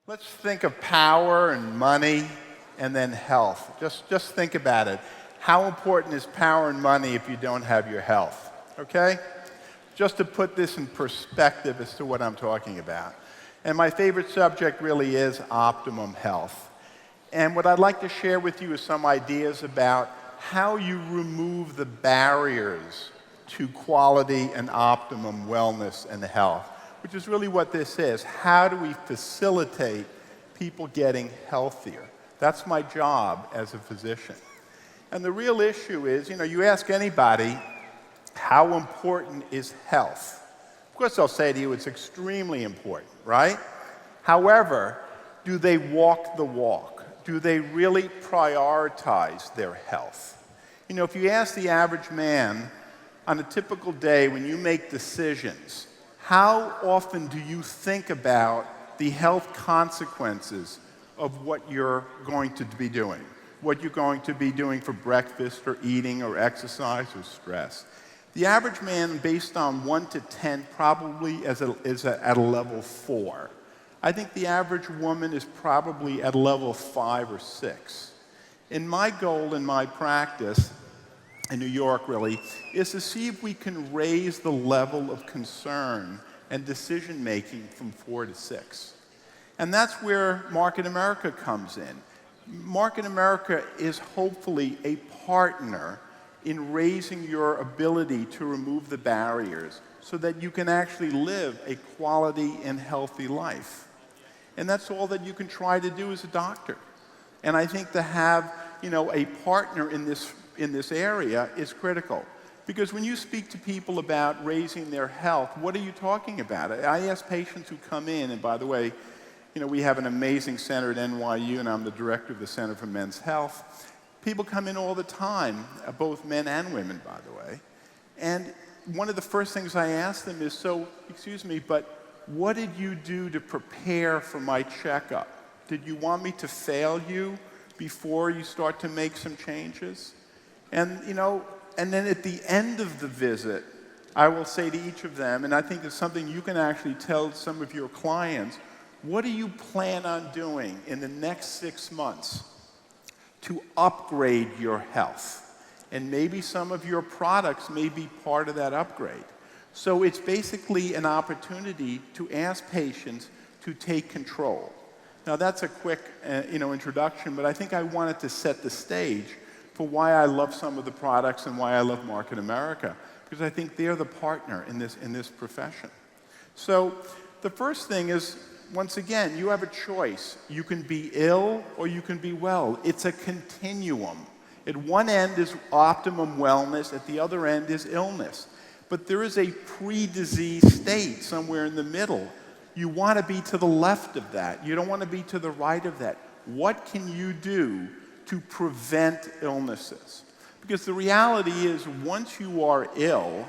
Let's think of power and money and then health. Just think about it. How important is power and money if you don't have your health? Okay? Just to put this in perspective as to what I'm talking about. And my favorite subject really is optimum health. And what I'd like to share with you is some ideas about how you remove the barriers to quality and optimum wellness and health, which is really what this is. How do we facilitate people getting healthier? That's my job as a physician. And the real issue is, you ask anybody, how important is health? Of course, they'll say to you it's extremely important, right? However, do they walk the walk? Do they really prioritize their health? If you ask the average man on a typical day when you make decisions, how often do you think about the health consequences of what you're going to be doing? What you're going to be doing for breakfast or eating or exercise or stress? The average man, based on 1 to 10, probably is at a level 4. I think the average woman is probably at a level 5 or 6. And my goal in my practice, in New York really, is to see if we can raise the level of concern and decision-making from 4 to 6. And that's where Market America comes in. Market America is hopefully a partner in raising your ability to remove the barriers so that you can actually live a quality and healthy life. And that's all that you can try to do as a doctor. And I think to have, a partner in this area is critical. Because when you speak to people about raising their health, what are you talking about? I ask patients who come in, and by the way, we have an amazing center at NYU, and I'm the director of the Center for Men's Health. People come in all the time, both men and women, by the way. And one of the first things I ask them is, excuse me, but what did you do to prepare for my checkup? Did you want me to fail you before you start to make some changes? And, and then at the end of the visit, I will say to each of them, and I think it's something you can actually tell some of your clients, what do you plan on doing in the next 6 months to upgrade your health? And maybe some of your products may be part of that upgrade. So it's basically an opportunity to ask patients to take control. Now that's a quick introduction, but I think I wanted to set the stage for why I love some of the products and why I love Market America, because I think they're the partner in this profession. So the first thing is, once again, you have a choice. You can be ill or you can be well. It's a continuum. At one end is optimum wellness, at the other end is illness. But there is a pre-disease state somewhere in the middle. You want to be to the left of that. You don't want to be to the right of that. What can you do to prevent illnesses? Because the reality is, once you are ill,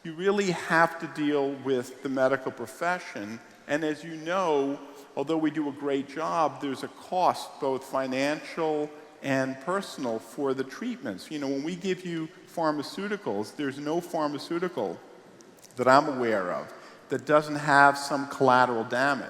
you really have to deal with the medical profession. And as you know, although we do a great job, there's a cost, both financial and personal, for the treatments. When we give you pharmaceuticals, there's no pharmaceutical that I'm aware of that doesn't have some collateral damage.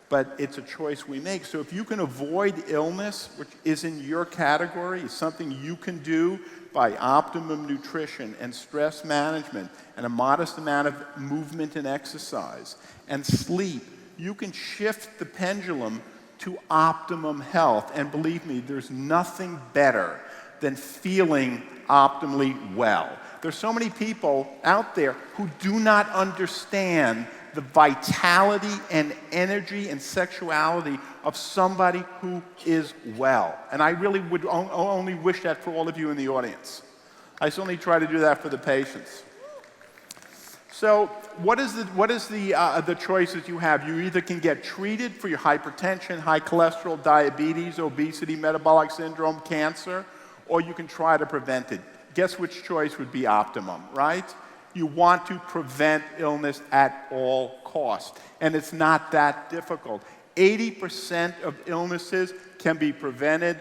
But it's a choice we make. So if you can avoid illness, which is in your category, is something you can do by optimum nutrition and stress management and a modest amount of movement and exercise and sleep, you can shift the pendulum to optimum health. And believe me, there's nothing better than feeling optimally well. There's so many people out there who do not understand the vitality and energy and sexuality of somebody who is well. And I really would only wish that for all of you in the audience. I certainly try to do that for the patients. So what is the choices you have? You either can get treated for your hypertension, high cholesterol, diabetes, obesity, metabolic syndrome, cancer, or you can try to prevent it. Guess which choice would be optimum, right? You want to prevent illness at all costs. And it's not that difficult. 80% of illnesses can be prevented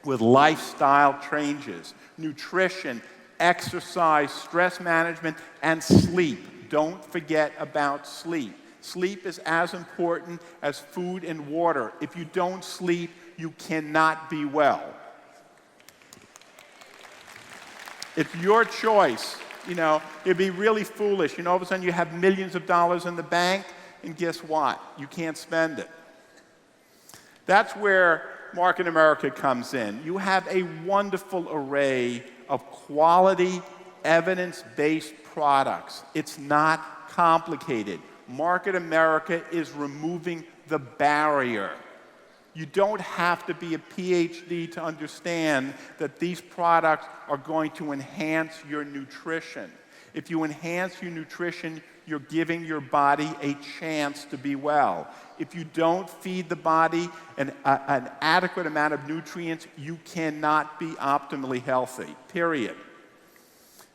with lifestyle changes, nutrition, exercise, stress management, and sleep. Don't forget about sleep. Sleep is as important as food and water. If you don't sleep, you cannot be well. It's your choice. You know, it'd be really foolish. You know, all of a sudden you have millions of dollars in the bank, and guess what? You can't spend it. That's where Market America comes in. You have a wonderful array of quality, evidence-based products. It's not complicated. Market America is removing the barrier. You don't have to be a PhD to understand that these products are going to enhance your nutrition. If you enhance your nutrition, you're giving your body a chance to be well. If you don't feed the body an adequate amount of nutrients, you cannot be optimally healthy, period.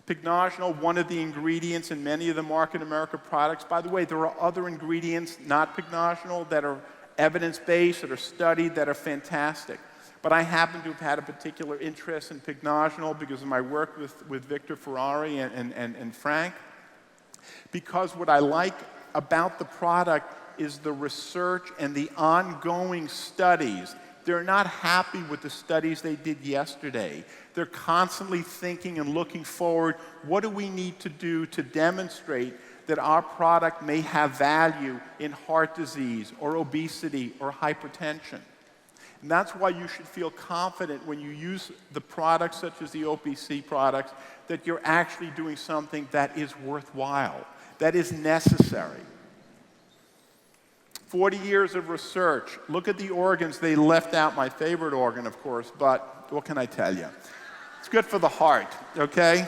Pycnogenol, one of the ingredients in many of the Market America products. By the way, there are other ingredients, not Pycnogenol, that are evidence-based, that are studied, that are fantastic. But I happen to have had a particular interest in Pycnogenol because of my work with Victor Ferrari and Frank. Because what I like about the product is the research and the ongoing studies. They're not happy with the studies they did yesterday. They're constantly thinking and looking forward. What do we need to do to demonstrate that our product may have value in heart disease or obesity or hypertension? And that's why you should feel confident when you use the products such as the OPC products that you're actually doing something that is worthwhile, that is necessary. 40 years of research. Look at the organs. They left out my favorite organ, of course, but what can I tell you? It's good for the heart, okay?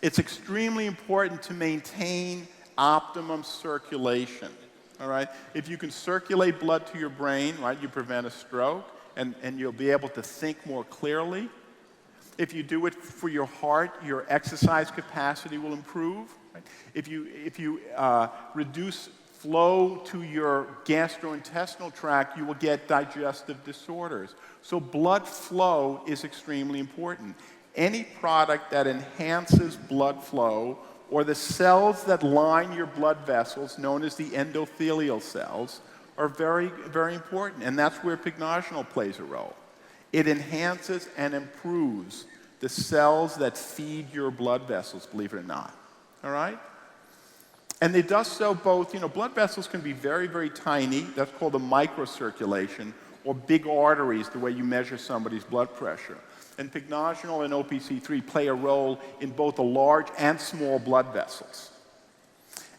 It's extremely important to maintain optimum circulation, all right? If you can circulate blood to your brain, right, you prevent a stroke, and you'll be able to think more clearly. If you do it for your heart, your exercise capacity will improve. Right? If you reduce flow to your gastrointestinal tract, you will get digestive disorders. So blood flow is extremely important. Any product that enhances blood flow or the cells that line your blood vessels, known as the endothelial cells, are very, very important. And that's where Pycnogenol plays a role. It enhances and improves the cells that feed your blood vessels, believe it or not. All right? And it does so both, you know, blood vessels can be very, very tiny. That's called a microcirculation, or big arteries, the way you measure somebody's blood pressure. And Pycnogenol and OPC3 play a role in both the large and small blood vessels.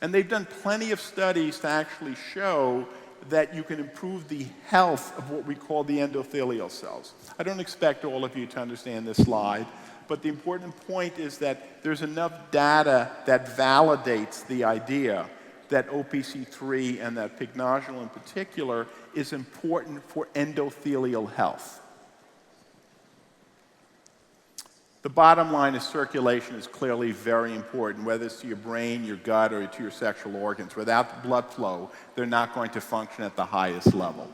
And they've done plenty of studies to actually show that you can improve the health of what we call the endothelial cells. I don't expect all of you to understand this slide, but the important point is that there's enough data that validates the idea that OPC3 and that Pycnogenol in particular is important for endothelial health. The bottom line is circulation is clearly very important, whether it's to your brain, your gut, or to your sexual organs. Without blood flow, they're not going to function at the highest level.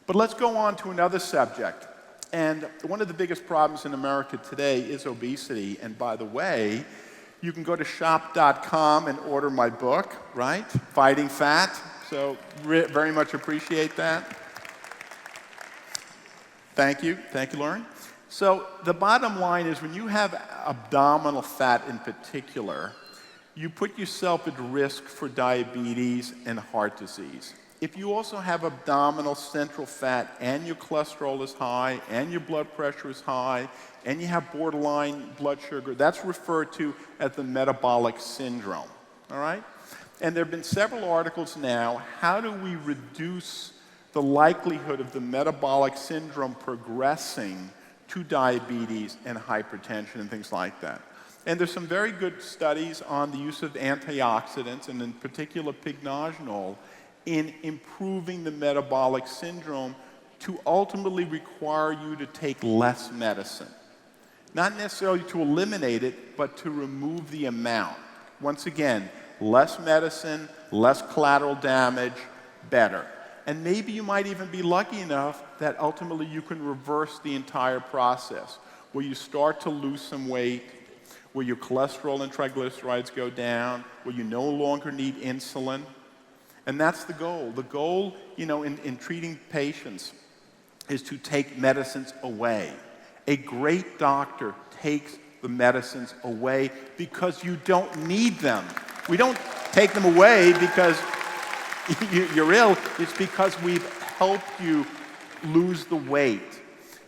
But let's go on to another subject. And one of the biggest problems in America today is obesity. And by the way, you can go to shop.com and order my book, right? Fighting Fat. So very much appreciate that. Thank you. Thank you, Lauren. So the bottom line is when you have abdominal fat in particular, you put yourself at risk for diabetes and heart disease. If you also have abdominal central fat and your cholesterol is high and your blood pressure is high and you have borderline blood sugar, that's referred to as the metabolic syndrome, all right? And there have been several articles now, how do we reduce the likelihood of the metabolic syndrome progressing to diabetes and hypertension and things like that. And there's some very good studies on the use of antioxidants, and in particular Pycnogenol, in improving the metabolic syndrome to ultimately require you to take less medicine. Not necessarily to eliminate it, but to remove the amount. Once again, less medicine, less collateral damage, better. And maybe you might even be lucky enough that ultimately you can reverse the entire process, where you start to lose some weight, Will your cholesterol and triglycerides go down? Will you no longer need insulin? And that's the goal. The goal, in treating patients is to take medicines away. A great doctor takes the medicines away because you don't need them. We don't take them away because you're ill. It's because we've helped you lose the weight.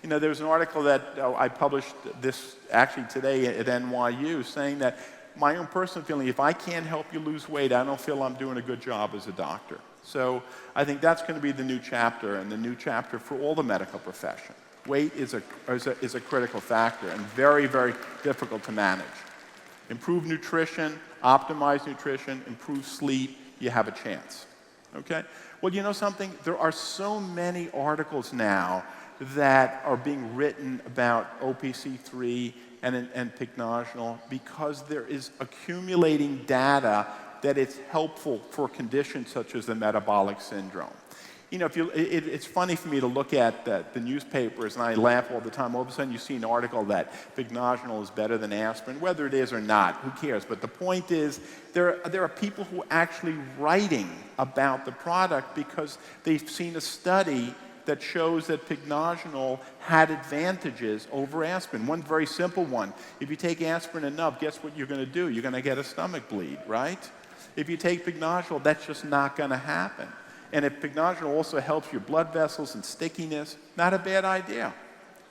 There's an article that I published this actually today at NYU saying that my own personal feeling, if I can't help you lose weight, I don't feel I'm doing a good job as a doctor. So I think that's going to be the new chapter, and the new chapter for all the medical profession. Weight is a critical factor and very, very difficult to manage. Improve nutrition, optimize nutrition, improve sleep, you have a chance. Okay? Well, you know something? There are so many articles now that are being written about OPC3 and Pycnogenol because there is accumulating data that it's helpful for conditions such as the metabolic syndrome. It's funny for me to look at the newspapers, and I laugh all the time. All of a sudden, you see an article that Pycnogenol is better than aspirin. Whether it is or not, who cares? But the point is, there are people who are actually writing about the product because they've seen a study that shows that Pycnogenol had advantages over aspirin. One very simple one. If you take aspirin enough, guess what you're going to do? You're going to get a stomach bleed, right? If you take Pycnogenol, that's just not going to happen. And if Pycnogenol also helps your blood vessels and stickiness, not a bad idea.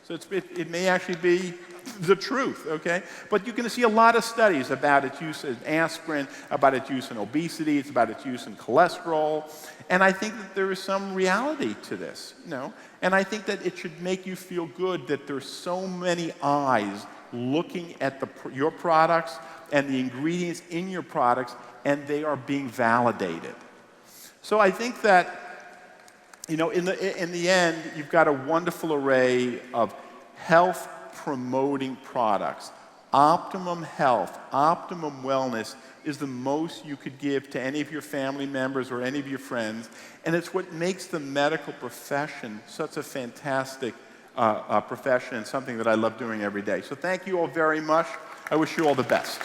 So it may actually be the truth, okay? But you're going to see a lot of studies about its use in aspirin, about its use in obesity, it's about its use in cholesterol. And I think that there is some reality to this, And I think that it should make you feel good that there's so many eyes looking at your products and the ingredients in your products, and they are being validated. So I think that, in the end, you've got a wonderful array of health-promoting products. Optimum health, optimum wellness is the most you could give to any of your family members or any of your friends, and it's what makes the medical profession such a fantastic profession and something that I love doing every day. So thank you all very much. I wish you all the best.